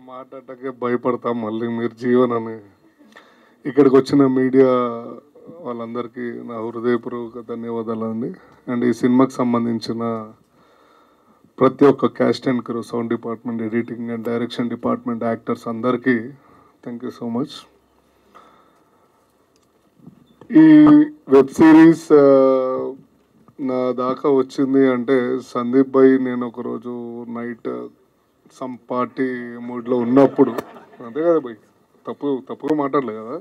మాట్లాడటానికి భయపడతాం. మళ్ళీ మీరు జీవనని ఇక్కడికి వచ్చిన మీడియా వాళ్ళందరికీ నా హృదయపూర్వక ధన్యవాదాలండి. అండ్ ఈ సినిమాకి సంబంధించిన ప్రతి ఒక్క caste and crew, sound department, editing and direction department, actors అందరికీ థ్యాంక్ యూ సో మచ్. ఈ వెబ్ సిరీస్ నా దాకా వచ్చింది అంటే సందీప్ భాయ్ నేను ఒకరోజు నైట్ సమ్ పార్టీ మూడ్లో ఉన్నప్పుడు, అంతే కదా భాయ్, తప్పుగా మాట్లాడలేదు కదా,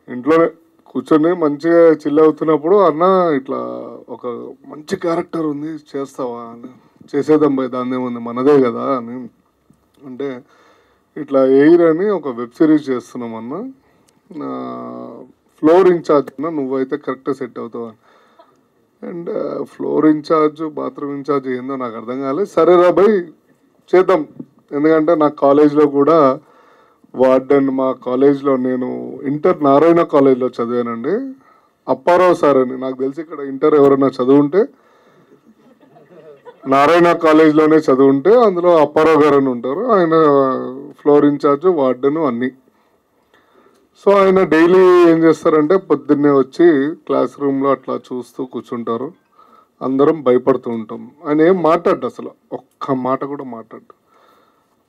ఇంట్లోనే కూర్చొని మంచిగా చిల్ అవుతున్నప్పుడు అన్న ఇట్లా ఒక మంచి క్యారెక్టర్ ఉంది చేస్తావా అని, చేసేద్దాం భాయ్ దాన్ని ఏముంది మనదే కదా అని అంటే, ఇట్లా ఎయిర్ అని ఒక వెబ్ సిరీస్ చేస్తున్నాం అన్న, ఫ్లోర్ ఇన్ఛార్జ్ అన్న నువ్వైతే కరెక్ట్గా సెట్ అవుతావు అని. And floor in charge bathroom in charge ఏందో నాకు అర్థం కాలేదు. సరేరా భాయ్ చేద్దాం, ఎందుకంటే నా కాలేజ్లో కూడా వార్డెన్, మా కాలేజ్లో నేను ఇంటర్ నారాయణ కాలేజ్లో చదివానండి, అప్పారావు సార్ అని, నాకు తెలిసి ఇక్కడ ఇంటర్ ఎవరైనా చదువుంటే నారాయణ కాలేజ్లోనే చదువుంటే అందులో అప్పారావు గారు అని ఉంటారు, ఆయన ఫ్లోర్ ఇన్ఛార్జ్ వార్డెన్ అన్నీ. సో ఆయన డైలీ ఏం చేస్తారంటే పొద్దున్నే వచ్చి క్లాస్ రూమ్లో అట్లా చూస్తూ కూర్చుంటారు, అందరం భయపడుతూ ఉంటాం. ఆయన ఏం మాట్లాడు, అసలు ఒక్క మాట కూడా మాట్లాడు,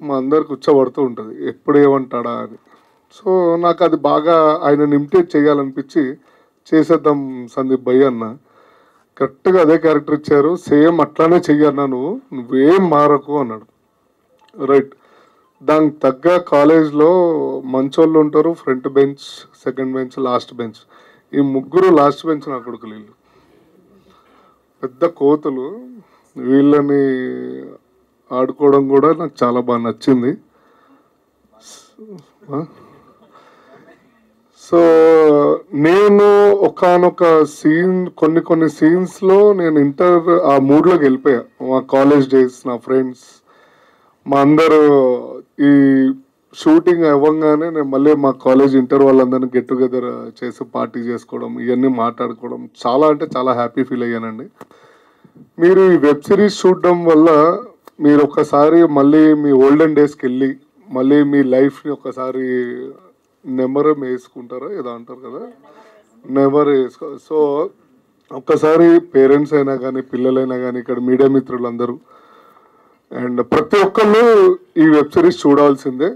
మా అందరికి ఉచ్చబడుతూ ఉంటుంది ఎప్పుడు ఏమంటాడా అని. సో నాకు అది బాగా ఆయనని ఇమిటేట్ చేయాలనిపించి చేసేద్దాం సందీప్ భయ్ అన్న, కరెక్ట్గా అదే క్యారెక్టర్ ఇచ్చారు, సేమ్ అట్లానే చెయ్యన్నా, నువ్వేం మారకు అన్నాడు. రైట్, దానికి తగ్గ కాలేజ్లో మంచోళ్ళు ఉంటారు, front bench, second bench, last bench. ఈ ముగ్గురు లాస్ట్ బెంచ్ నా కొడుకులు, వీళ్ళు పెద్ద కోతులు, వీళ్ళని ఆడుకోవడం కూడా నాకు చాలా బాగా నచ్చింది. సో నేను ఒకానొక సీన్, కొన్ని సీన్స్లో నేను ఇంటర్ ఆ మూడ్లోకి వెళ్ళిపోయా. మా కాలేజ్ డేస్, నా ఫ్రెండ్స్, మా అందరూ ఈ షూటింగ్ అవ్వగానే నేను మళ్ళీ మా కాలేజ్ ఇంటర్ వాళ్ళందరినీ గెట్ టుగెదర్ చేసి పార్టీ చేసుకోవడం, ఇవన్నీ మాట్లాడుకోవడం, చాలా అంటే చాలా హ్యాపీ ఫీల్ అయ్యానండి. మీరు ఈ వెబ్ సిరీస్ చూడడం వల్ల మీరు ఒక్కసారి మళ్ళీ మీ ఓల్డెన్ డేస్కి వెళ్ళి మళ్ళీ మీ లైఫ్ని ఒకసారి నెమరు వేసుకుంటారో ఏదో అంటారు కదా, నెమరు వేసుకో. సో ఒక్కసారి పేరెంట్స్ అయినా కానీ పిల్లలైనా కానీ ఇక్కడ మీడియా మిత్రులందరూ అండ్ ప్రతి ఒక్కళ్ళు ఈ వెబ్ సిరీస్ చూడాల్సిందే,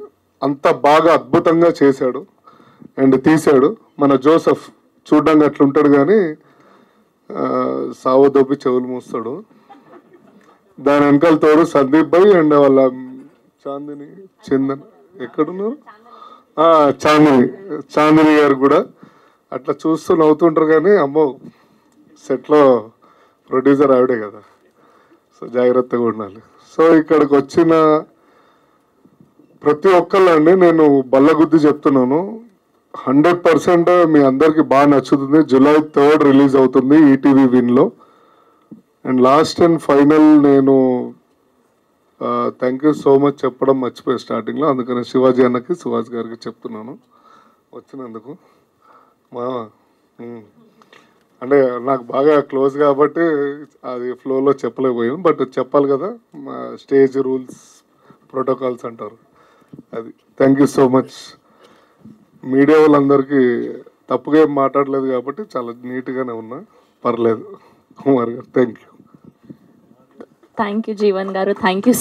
అంత బాగా అద్భుతంగా చేశాడు అండ్ తీశాడు. మన జోసెఫ్ చూడడానికి అట్లుంటాడు కానీ సావదొబ్బి చెవులు మూస్తాడు. దాని వెనకాల తోడు సందీప్ భాయ్ అండ్ వాళ్ళ చాందిని, చందన్ ఎక్కడున్నారు, చాందిని గారు కూడా అట్లా చూస్తూ నవ్వుతుంటారు. కానీ అమ్మో సెట్లో ప్రొడ్యూసర్ ఆవిడే కదా, సో జాగ్రత్తగా ఉండాలి. సో ఇక్కడికి వచ్చిన ప్రతి ఒక్కళ్ళండి నేను బల్లగుద్ది చెప్తున్నాను, 100% మీ అందరికి బాగా నచ్చుతుంది. July 3rd రిలీజ్ అవుతుంది ఈటీవీ విన్లో. అండ్ లాస్ట్ అండ్ ఫైనల్ నేను థ్యాంక్ యూ సో మచ్ చెప్పడం మర్చిపోయి స్టార్టింగ్లో, అందుకని శివాజీ అన్నకి, సుహాస్ గారికి చెప్తున్నాను వచ్చినందుకు. మా అంటే నాకు బాగా క్లోజ్ కాబట్టి అది ఫ్లోలో చెప్పలేకపోయాను, బట్ చెప్పాలి కదా, మా స్టేజ్ రూల్స్ ప్రోటోకాల్స్ అంటారు అది. Thank you so much. Media వాళ్ళందరికీ తప్పుగా ఏం మాట్లాడలేదు కాబట్టి చాలా నీట్గానే ఉన్నా, పర్లేదు. కుమార్ గారు thank you. Thank you Jeevan గారు, థ్యాంక్ యూ.